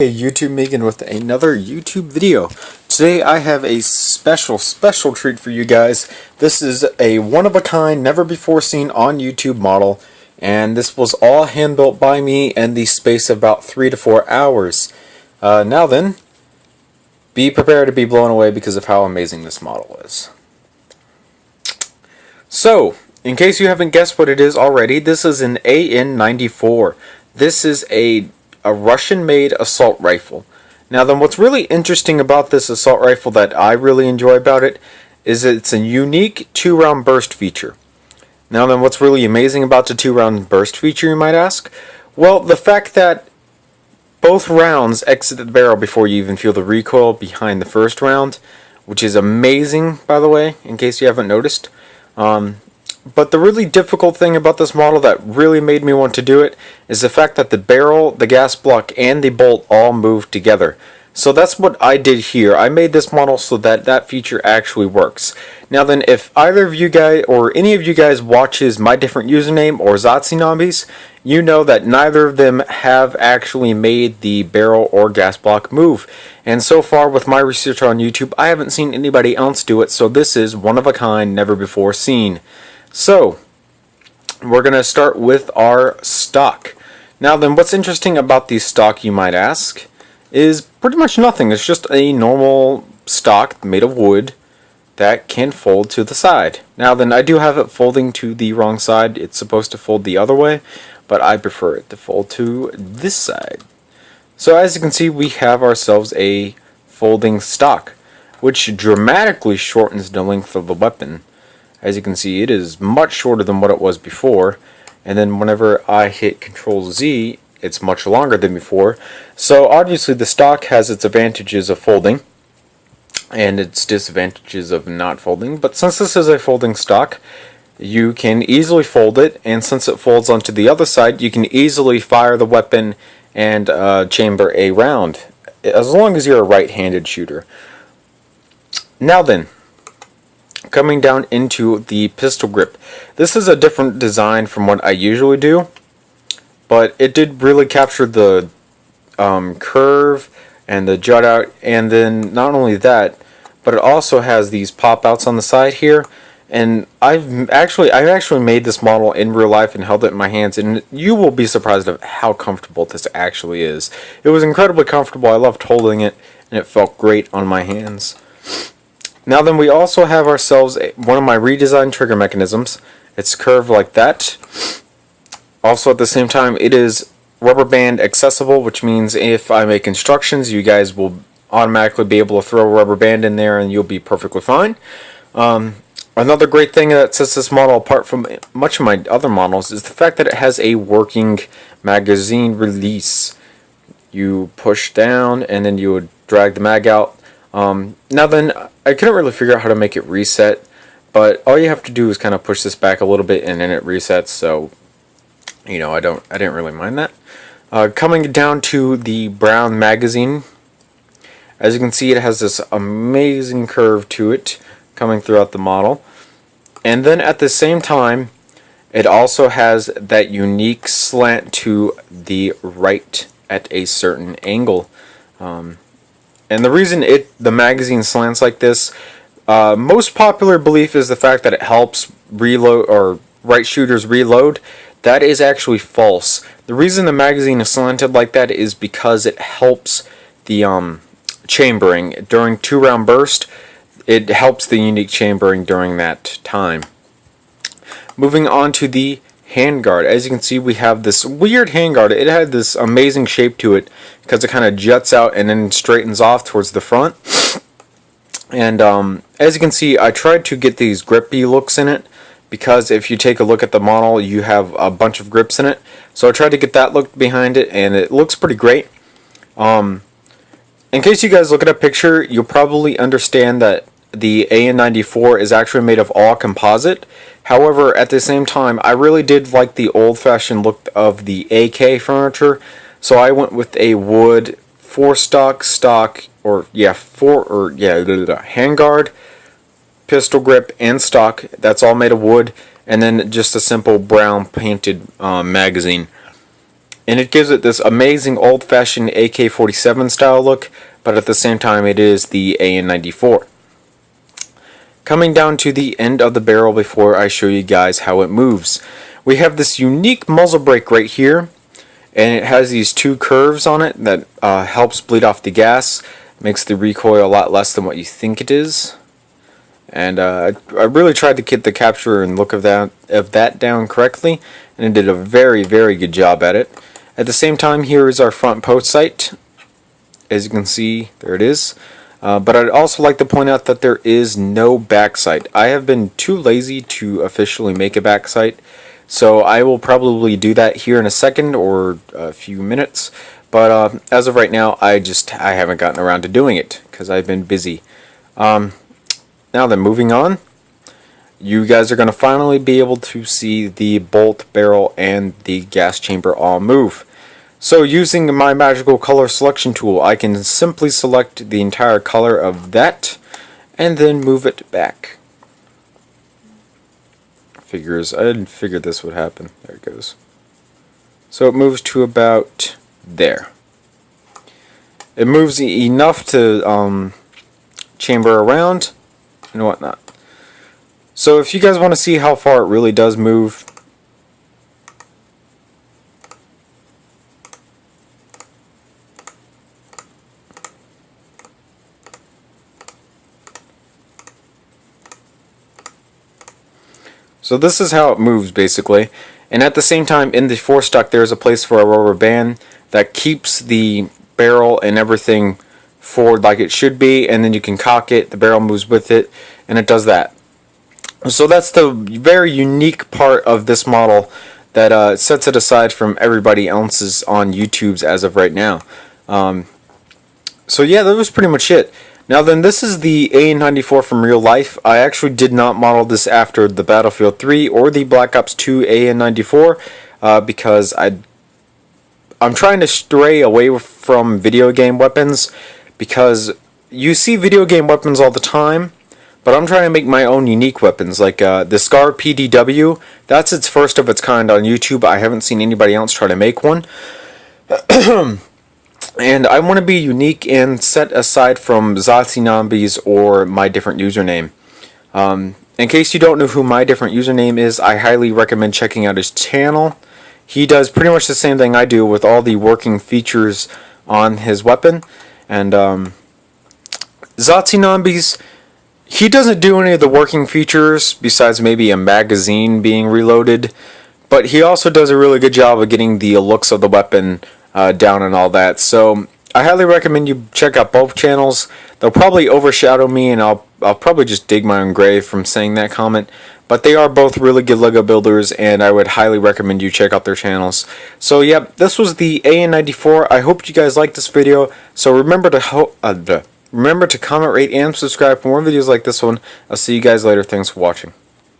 Hey YouTube, Megan with another YouTube video. Today I have a special treat for you guys. This is a one-of-a-kind, never-before-seen on YouTube model, and this was all hand-built by me in the space of about 3 to 4 hours. Now then, be prepared to be blown away because of how amazing this model is. So, in case you haven't guessed what it is already, this is an AN-94. This is a Russian-made assault rifle. Now then, what's really interesting about this assault rifle that I really enjoy about it is it's a unique 2-round burst feature. Now then, what's really amazing about the 2-round burst feature, you might ask? Well, the fact that both rounds exit the barrel before you even feel the recoil behind the first round, which is amazing, by the way, in case you haven't noticed. But the really difficult thing about this model that really made me want to do it is the fact that the barrel, the gas block, and the bolt all move together. So that's what I did here. I made this model so that that feature actually works. Now then, if either of you guys or any of you guys watches My Different Username or Zotzinobbies, you know that neither of them have actually made the barrel or gas block move. And so far with my research on YouTube, I haven't seen anybody else do it, so this is one of a kind, never before seen. So, we're going to start with our stock. Now then, what's interesting about the stock, you might ask, is pretty much nothing. It's just a normal stock made of wood that can fold to the side. Now then, I do have it folding to the wrong side. It's supposed to fold the other way, but I prefer it to fold to this side. So as you can see, we have ourselves a folding stock, which dramatically shortens the length of the weapon. As you can see, it is much shorter than what it was before, and then whenever I hit Control Z, it's much longer than before. So obviously the stock has its advantages of folding and its disadvantages of not folding, but since this is a folding stock, you can easily fold it, and since it folds onto the other side, you can easily fire the weapon and chamber a round, as long as you're a right-handed shooter. Now then, coming down into the pistol grip. This is a different design from what I usually do, but it did really capture the curve and the jut out, and then not only that, but it also has these pop outs on the side here. And I've actually made this model in real life and held it in my hands, and you will be surprised at how comfortable this actually is. It was incredibly comfortable. I loved holding it, and it felt great on my hands. Now then, we also have ourselves one of my redesigned trigger mechanisms. It's curved like that. Also at the same time, it is rubber band accessible, which means if I make instructions, you guys will automatically be able to throw a rubber band in there and you'll be perfectly fine. Another great thing that sets this model apart from much of my other models is the fact that it has a working magazine release. You push down and then you would drag the mag out. Now then, I couldn't really figure out how to make it reset, but all you have to do is kind of push this back a little bit and then it resets, so you know, I didn't really mind that. Coming down to the brown magazine, as you can see, it has this amazing curve to it coming throughout the model, and then at the same time it also has that unique slant to the right at a certain angle. And the reason the magazine slants like this, most popular belief is the fact that it helps reload, or right shooters reload. That is actually false. The reason the magazine is slanted like that is because it helps the chambering during 2-round burst. It helps the unique chambering during that time. Moving on to the handguard. As you can see, we have this weird handguard. It had this amazing shape to it because it kind of juts out and then straightens off towards the front. And as you can see, I tried to get these grippy looks in it because if you take a look at the model, you have a bunch of grips in it. So I tried to get that look behind it, and it looks pretty great. In case you guys look at a picture, you'll probably understand that the AN-94 is actually made of all composite. However, at the same time, I really did like the old-fashioned look of the AK furniture, so I went with a wood handguard, pistol grip, and stock. That's all made of wood, and then just a simple brown painted magazine. and it gives it this amazing old-fashioned AK-47 style look, but at the same time it is the AN-94. Coming down to the end of the barrel before I show you guys how it moves, we have this unique muzzle brake right here, and it has these two curves on it that helps bleed off the gas, makes the recoil a lot less than what you think it is. And I really tried to get the capture and look of that down correctly, and it did a very, very good job at it. At the same time, here is our front post sight. As you can see, there it is. But I'd also like to point out that there is no back sight. I have been too lazy to officially make a back sight, so I will probably do that here in a second or a few minutes. But as of right now, I haven't gotten around to doing it because I've been busy. Now then, moving on, you guys are going to finally be able to see the bolt, barrel, and the gas chamber all move. So using my magical color selection tool, I can simply select the entire color of that and then move it back. I didn't figure this would happen. There it goes. So it moves to about there. It moves enough to chamber around and whatnot. So if you guys want to see how far it really does move, so this is how it moves basically. And at the same time, in the forestock, there's a place for a rubber band that keeps the barrel and everything forward like it should be, and then you can cock it, the barrel moves with it, and it does that. So that's the very unique part of this model that sets it aside from everybody else's on YouTube's as of right now. So yeah, that was pretty much it. Now then, this is the AN-94 from real life. I actually did not model this after the Battlefield 3 or the Black Ops 2 AN-94 because I'm trying to stray away from video game weapons, because you see video game weapons all the time, but I'm trying to make my own unique weapons, like the Scar PDW. That's its first of its kind on YouTube. I haven't seen anybody else try to make one. And I want to be unique and set aside from Zazinambi's or my different username. In case you don't know who my different username is, I highly recommend checking out his channel. He does pretty much the same thing I do with all the working features on his weapon. And Zazinambi's, he doesn't do any of the working features besides maybe a magazine being reloaded, but he also does a really good job of getting the looks of the weapon down and all that. So I highly recommend you check out both channels. They'll probably overshadow me, and I'll probably just dig my own grave from saying that comment, but they are both really good LEGO builders, and I would highly recommend you check out their channels. So yeah, this was the AN-94. I hope you guys liked this video. So remember to comment, rate, and subscribe for more videos like this one. I'll see you guys later. Thanks for watching.